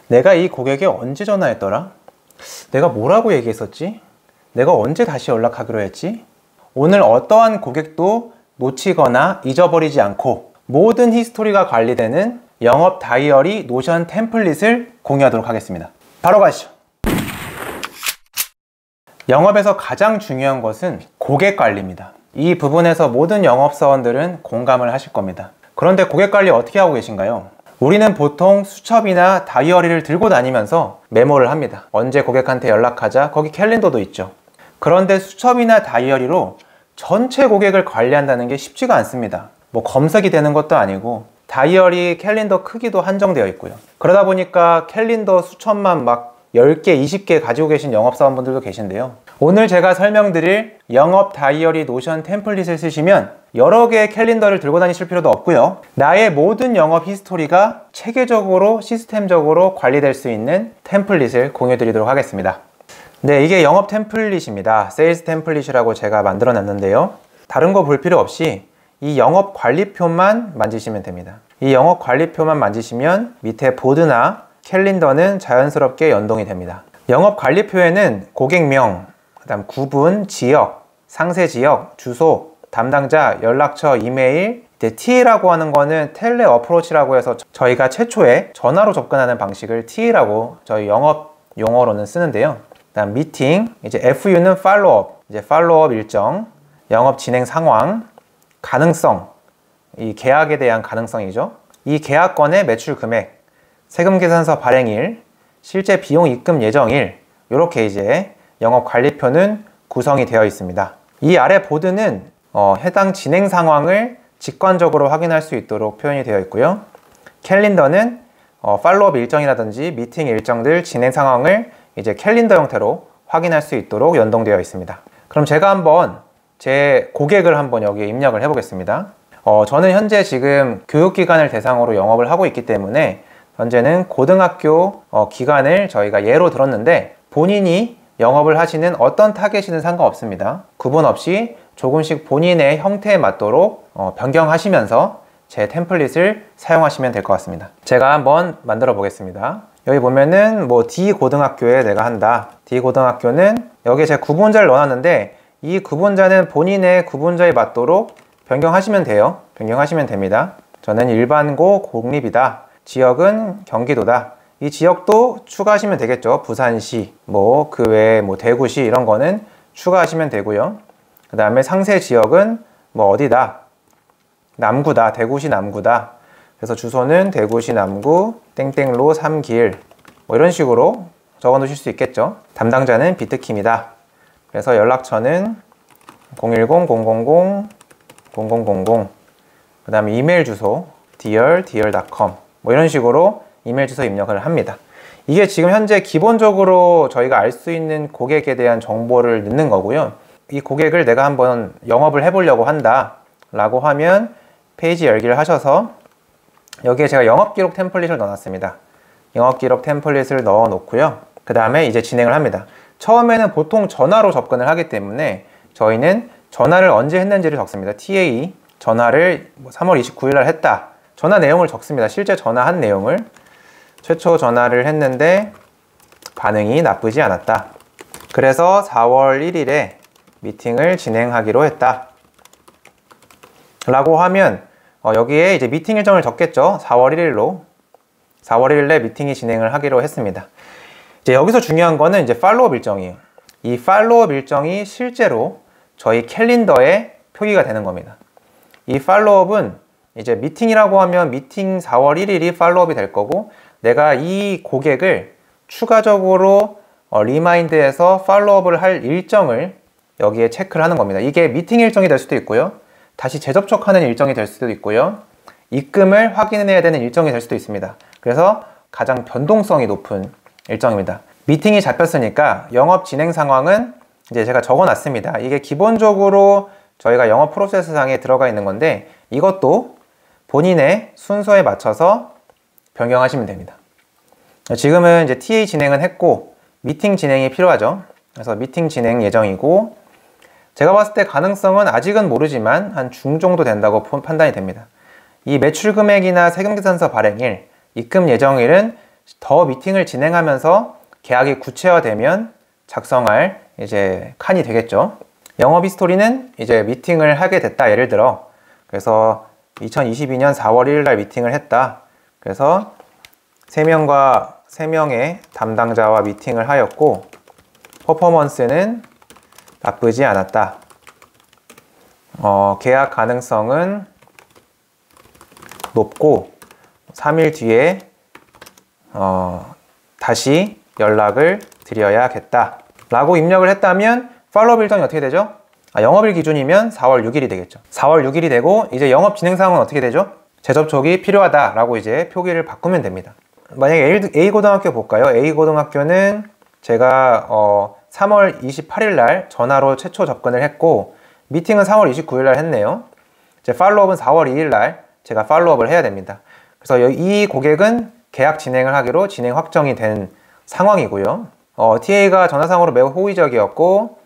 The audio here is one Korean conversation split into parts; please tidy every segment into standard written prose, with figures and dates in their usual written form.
내가 이 고객에 언제 전화했더라? 내가 뭐라고 얘기했었지? 내가 언제 다시 연락하기로 했지? 오늘 어떠한 고객도 놓치거나 잊어버리지 않고 모든 히스토리가 관리되는 영업 다이어리 노션 템플릿을 공유하도록 하겠습니다. 바로 가시죠. 영업에서 가장 중요한 것은 고객 관리입니다. 이 부분에서 모든 영업사원들은 공감을 하실 겁니다. 그런데 고객 관리 어떻게 하고 계신가요? 우리는 보통 수첩이나 다이어리를 들고 다니면서 메모를 합니다. 언제 고객한테 연락하자, 거기 캘린더도 있죠. 그런데 수첩이나 다이어리로 전체 고객을 관리한다는 게 쉽지가 않습니다. 뭐 검색이 되는 것도 아니고 다이어리 캘린더 크기도 한정되어 있고요. 그러다 보니까 캘린더 수첩만 막 10개, 20개 가지고 계신 영업사원분들도 계신데요. 오늘 제가 설명드릴 영업 다이어리 노션 템플릿을 쓰시면 여러 개의 캘린더를 들고 다니실 필요도 없고요. 나의 모든 영업 히스토리가 체계적으로 시스템적으로 관리될 수 있는 템플릿을 공유해 드리도록 하겠습니다. 네, 이게 영업 템플릿입니다. 세일즈 템플릿이라고 제가 만들어 놨는데요. 다른 거 볼 필요 없이 이 영업 관리표만 만지시면 됩니다. 이 영업 관리표만 만지시면 밑에 보드나 캘린더는 자연스럽게 연동이 됩니다. 영업 관리표에는 고객명, 그다음 구분, 지역, 상세 지역, 주소, 담당자, 연락처, 이메일, T라고 하는 거는 텔레 어프로치라고 해서 저희가 최초에 전화로 접근하는 방식을 T라고 저희 영업 용어로는 쓰는데요. 그다음 미팅, 이제 FU는 팔로업, 이제 팔로업 일정, 영업 진행 상황, 가능성, 이 계약에 대한 가능성이죠. 이 계약건의 매출 금액, 세금 계산서 발행일, 실제 비용 입금 예정일, 이렇게 이제 영업 관리표는 구성이 되어 있습니다. 이 아래 보드는 해당 진행 상황을 직관적으로 확인할 수 있도록 표현이 되어 있고요. 캘린더는 팔로업 일정이라든지 미팅 일정들 진행 상황을 이제 캘린더 형태로 확인할 수 있도록 연동되어 있습니다. 그럼 제가 한번 제 고객을 한번 여기에 입력을 해 보겠습니다. 저는 현재 지금 교육기관을 대상으로 영업을 하고 있기 때문에 현재는 고등학교 기관을 저희가 예로 들었는데 본인이 영업을 하시는 어떤 타겟이든 상관없습니다. 구분 없이 조금씩 본인의 형태에 맞도록 변경하시면서 제 템플릿을 사용하시면 될 것 같습니다. 제가 한번 만들어 보겠습니다. 여기 보면은 뭐 D고등학교에 내가 한다. D고등학교는 여기에 제가 구분자를 넣어놨는데 이 구분자는 본인의 구분자에 맞도록 변경하시면 돼요. 변경하시면 됩니다. 저는 일반고 공립이다. 지역은 경기도다. 이 지역도 추가하시면 되겠죠. 부산시, 뭐 그 외에 뭐 대구시 이런 거는 추가하시면 되고요. 그 다음에 상세 지역은 뭐 어디다. 남구다. 대구시 남구다. 그래서 주소는 대구시 남구 땡땡로 3길 뭐 이런 식으로 적어 놓으실 수 있겠죠. 담당자는 비트킴이다. 그래서 연락처는 010-000-0000 그 다음에 이메일 주소 dear.com 뭐 이런 식으로 이메일 주소 입력을 합니다. 이게 지금 현재 기본적으로 저희가 알 수 있는 고객에 대한 정보를 넣는 거고요. 이 고객을 내가 한번 영업을 해보려고 한다 라고 하면 페이지 열기를 하셔서 여기에 제가 영업기록 템플릿을 넣어놨습니다. 영업기록 템플릿을 넣어 놓고요. 그 다음에 이제 진행을 합니다. 처음에는 보통 전화로 접근을 하기 때문에 저희는 전화를 언제 했는지를 적습니다. TA 전화를 3월 29일 날 했다. 전화 내용을 적습니다. 실제 전화한 내용을. 최초 전화를 했는데 반응이 나쁘지 않았다. 그래서 4월 1일에 미팅을 진행하기로 했다. 라고 하면 여기에 이제 미팅 일정을 적겠죠. 4월 1일로. 4월 1일에 미팅이 진행을 하기로 했습니다. 이제 여기서 중요한 거는 이제 팔로업 일정이에요. 이 팔로업 일정이 실제로 저희 캘린더에 표기가 되는 겁니다. 이 팔로업은 이제 미팅이라고 하면 미팅 4월 1일이 팔로업이 될 거고 내가 이 고객을 추가적으로 리마인드해서 팔로업을 할 일정을 여기에 체크를 하는 겁니다. 이게 미팅 일정이 될 수도 있고요. 다시 재접촉하는 일정이 될 수도 있고요. 입금을 확인해야 되는 일정이 될 수도 있습니다. 그래서 가장 변동성이 높은 일정입니다. 미팅이 잡혔으니까 영업 진행 상황은 이제 제가 적어 놨습니다. 이게 기본적으로 저희가 영업 프로세스상에 들어가 있는 건데 이것도 본인의 순서에 맞춰서 변경하시면 됩니다. 지금은 이제 TA 진행은 했고 미팅 진행이 필요하죠. 그래서 미팅 진행 예정이고 제가 봤을 때 가능성은 아직은 모르지만 한 중 정도 된다고 판단이 됩니다. 이 매출 금액이나 세금 계산서 발행일, 입금 예정일은 더 미팅을 진행하면서 계약이 구체화되면 작성할 이제 칸이 되겠죠. 영업 히스토리는 이제 미팅을 하게 됐다. 예를 들어 그래서 2022년 4월 1일 날 미팅을 했다. 그래서 3명의 담당자와 미팅을 하였고 퍼포먼스는 나쁘지 않았다. 계약 가능성은 높고 3일 뒤에 다시 연락을 드려야겠다 라고 입력을 했다면 팔로업 일정이 어떻게 되죠? 영업일 기준이면 4월 6일이 되겠죠. 4월 6일이 되고 이제 영업 진행 상황은 어떻게 되죠? 재접촉이 필요하다 라고 이제 표기를 바꾸면 됩니다. 만약에 A고등학교 볼까요? A고등학교는 제가 3월 28일 날 전화로 최초 접근을 했고 미팅은 3월 29일 날 했네요. 이제 팔로업은 4월 2일 날 제가 팔로업을 해야 됩니다. 그래서 이 고객은 계약 진행을 하기로 진행 확정이 된 상황이고요. TA가 전화상으로 매우 호의적이었고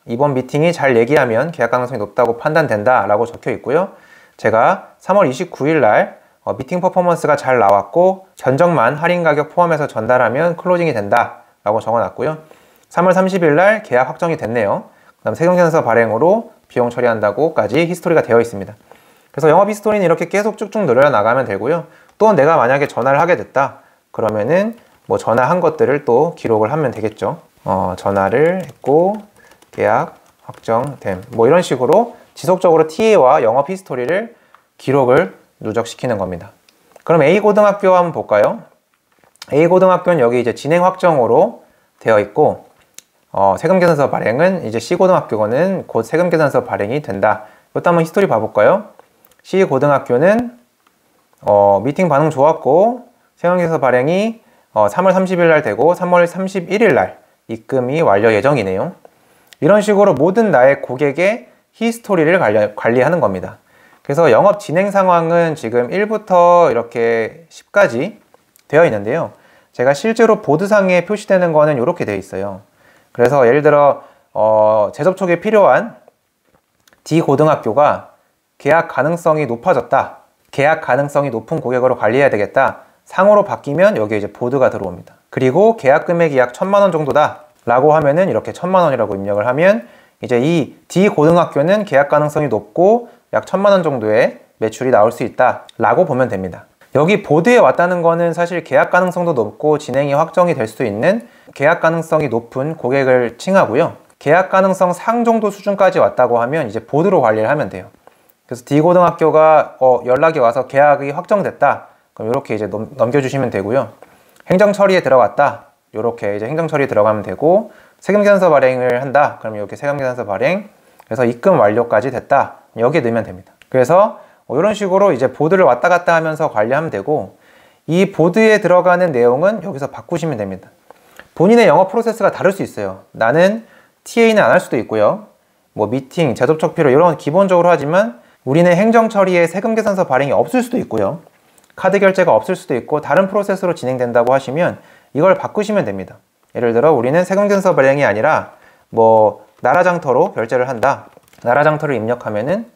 이번 미팅이 잘 얘기하면 계약 가능성이 높다고 판단된다 라고 적혀 있고요. 제가 3월 29일 날 미팅 퍼포먼스가 잘 나왔고 견적만 할인 가격 포함해서 전달하면 클로징이 된다 라고 적어놨고요. 3월 30일 날 계약 확정이 됐네요. 그 다음 세금계산서 발행으로 비용 처리한다고까지 히스토리가 되어 있습니다. 그래서 영업 히스토리는 이렇게 계속 쭉쭉 늘려나가면 되고요. 또 내가 만약에 전화를 하게 됐다 그러면은 뭐 전화한 것들을 또 기록을 하면 되겠죠. 전화를 했고 계약 확정됨 뭐 이런 식으로 지속적으로 TA와 영업 히스토리를 기록을 누적시키는 겁니다. 그럼 A고등학교 한번 볼까요? A고등학교는 여기 이제 진행 확정으로 되어 있고 세금계산서 발행은 이제 C고등학교는 곧 세금계산서 발행이 된다. 이것도 한번 히스토리 봐볼까요? C고등학교는 미팅 반응 좋았고 세금계산서 발행이 3월 30일 날 되고 3월 31일 날 입금이 완료 예정이네요. 이런 식으로 모든 나의 고객의 히스토리를 관리하는 겁니다. 그래서 영업 진행 상황은 지금 1부터 이렇게 10까지 되어 있는데요. 제가 실제로 보드상에 표시되는 거는 이렇게 되어 있어요. 그래서 예를 들어 재접촉에 필요한 D고등학교가 계약 가능성이 높아졌다. 계약 가능성이 높은 고객으로 관리해야 되겠다. 상호로 바뀌면 여기에 이제 보드가 들어옵니다. 그리고 계약 금액이 약 1,000만 원 정도다 라고 하면은 이렇게 1,000만 원이라고 입력을 하면 이제 이 D고등학교는 계약 가능성이 높고 약 1,000만 원 정도의 매출이 나올 수 있다 라고 보면 됩니다. 여기 보드에 왔다는 거는 사실 계약 가능성도 높고 진행이 확정이 될 수 있는 계약 가능성이 높은 고객을 칭하고요. 계약 가능성 상 정도 수준까지 왔다고 하면 이제 보드로 관리를 하면 돼요. 그래서 D고등학교가 연락이 와서 계약이 확정됐다. 그럼 이렇게 이제 넘겨주시면 되고요. 행정 처리에 들어갔다. 이렇게 이제 행정 처리에 들어가면 되고 세금계산서 발행을 한다. 그럼 이렇게 세금계산서 발행. 그래서 입금 완료까지 됐다. 여기에 넣으면 됩니다. 그래서 이런 식으로 이제 보드를 왔다 갔다 하면서 관리하면 되고 이 보드에 들어가는 내용은 여기서 바꾸시면 됩니다. 본인의 영업 프로세스가 다를 수 있어요. 나는 TA는 안 할 수도 있고요. 뭐 미팅, 재접촉 필요 이런 건 기본적으로 하지만 우리는 행정 처리에 세금계산서 발행이 없을 수도 있고요. 카드 결제가 없을 수도 있고 다른 프로세스로 진행된다고 하시면 이걸 바꾸시면 됩니다. 예를 들어 우리는 세금계산서 발행이 아니라 뭐 나라장터로 결제를 한다. 나라장터를 입력하면은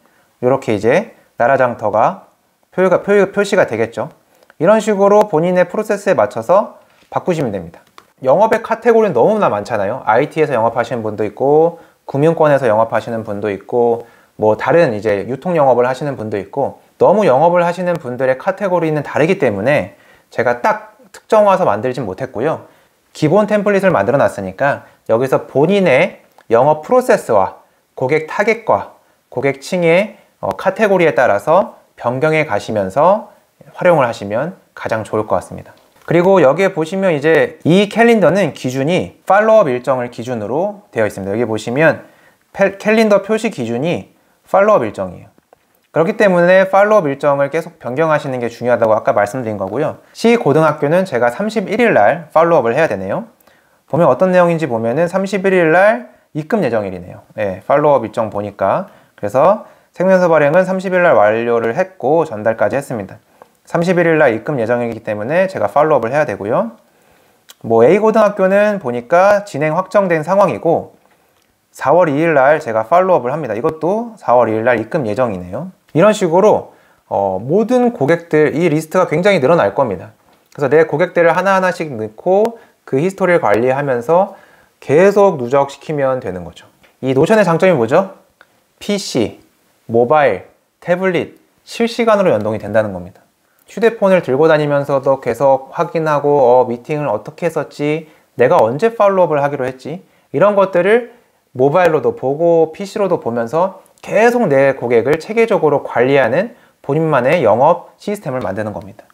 이렇게 이제 나라장터가 표시가 되겠죠. 이런 식으로 본인의 프로세스에 맞춰서 바꾸시면 됩니다. 영업의 카테고리는 너무나 많잖아요. IT에서 영업하시는 분도 있고 금융권에서 영업하시는 분도 있고 뭐 다른 이제 유통 영업을 하시는 분도 있고 너무 영업을 하시는 분들의 카테고리는 다르기 때문에 제가 딱 특정화해서 만들진 못했고요. 기본 템플릿을 만들어 놨으니까 여기서 본인의 영업 프로세스와 고객 타겟과 고객층의 카테고리에 따라서 변경해 가시면서 활용을 하시면 가장 좋을 것 같습니다. 그리고 여기에 보시면 이제 이 캘린더는 기준이 팔로업 일정을 기준으로 되어 있습니다. 여기 보시면 캘린더 표시 기준이 팔로업 일정이에요. 그렇기 때문에 팔로업 일정을 계속 변경하시는 게 중요하다고 아까 말씀드린 거고요. C고등학교는 제가 31일 날 팔로업을 해야 되네요. 보면 어떤 내용인지 보면은 31일 날 입금 예정일이네요. 네, 팔로업 일정 보니까. 그래서 세금계산서 발행은 30일 날 완료를 했고 전달까지 했습니다. 31일 날 입금 예정이기 때문에 제가 팔로업을 해야 되고요. 뭐 A고등학교는 보니까 진행 확정된 상황이고 4월 2일 날 제가 팔로업을 합니다. 이것도 4월 2일 날 입금 예정이네요. 이런 식으로 모든 고객들 이 리스트가 굉장히 늘어날 겁니다. 그래서 내 고객들을 하나하나씩 넣고 그 히스토리를 관리하면서 계속 누적시키면 되는 거죠. 이 노션의 장점이 뭐죠? PC, 모바일, 태블릿, 실시간으로 연동이 된다는 겁니다. 휴대폰을 들고 다니면서도 계속 확인하고 미팅을 어떻게 했었지, 내가 언제 팔로우업을 하기로 했지, 이런 것들을 모바일로도 보고 PC로도 보면서 계속 내 고객을 체계적으로 관리하는 본인만의 영업 시스템을 만드는 겁니다.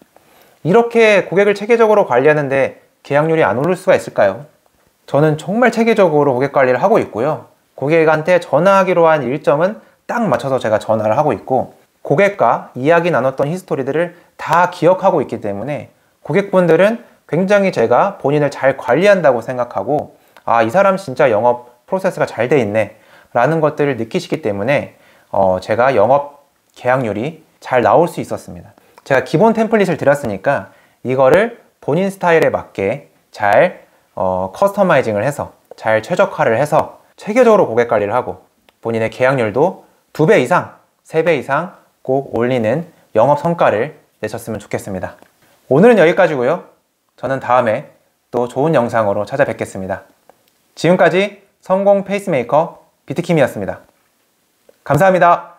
이렇게 고객을 체계적으로 관리하는데 계약률이 안 오를 수가 있을까요? 저는 정말 체계적으로 고객 관리를 하고 있고요. 고객한테 전화하기로 한 일정은 딱 맞춰서 제가 전화를 하고 있고, 고객과 이야기 나눴던 히스토리들을 다 기억하고 있기 때문에 고객분들은 굉장히 제가 본인을 잘 관리한다고 생각하고, 아, 이 사람 진짜 영업 프로세스가 잘 돼 있네 라는 것들을 느끼시기 때문에 제가 영업 계약률이 잘 나올 수 있었습니다. 제가 기본 템플릿을 드렸으니까 이거를 본인 스타일에 맞게 잘 커스터마이징을 해서 잘 최적화를 해서 체계적으로 고객 관리를 하고 본인의 계약률도 2배 이상, 3배 이상 꼭 올리는 영업 성과를 내셨으면 좋겠습니다. 오늘은 여기까지고요. 저는 다음에 또 좋은 영상으로 찾아뵙겠습니다. 지금까지 성공 페이스메이커 비트킴이었습니다. 감사합니다.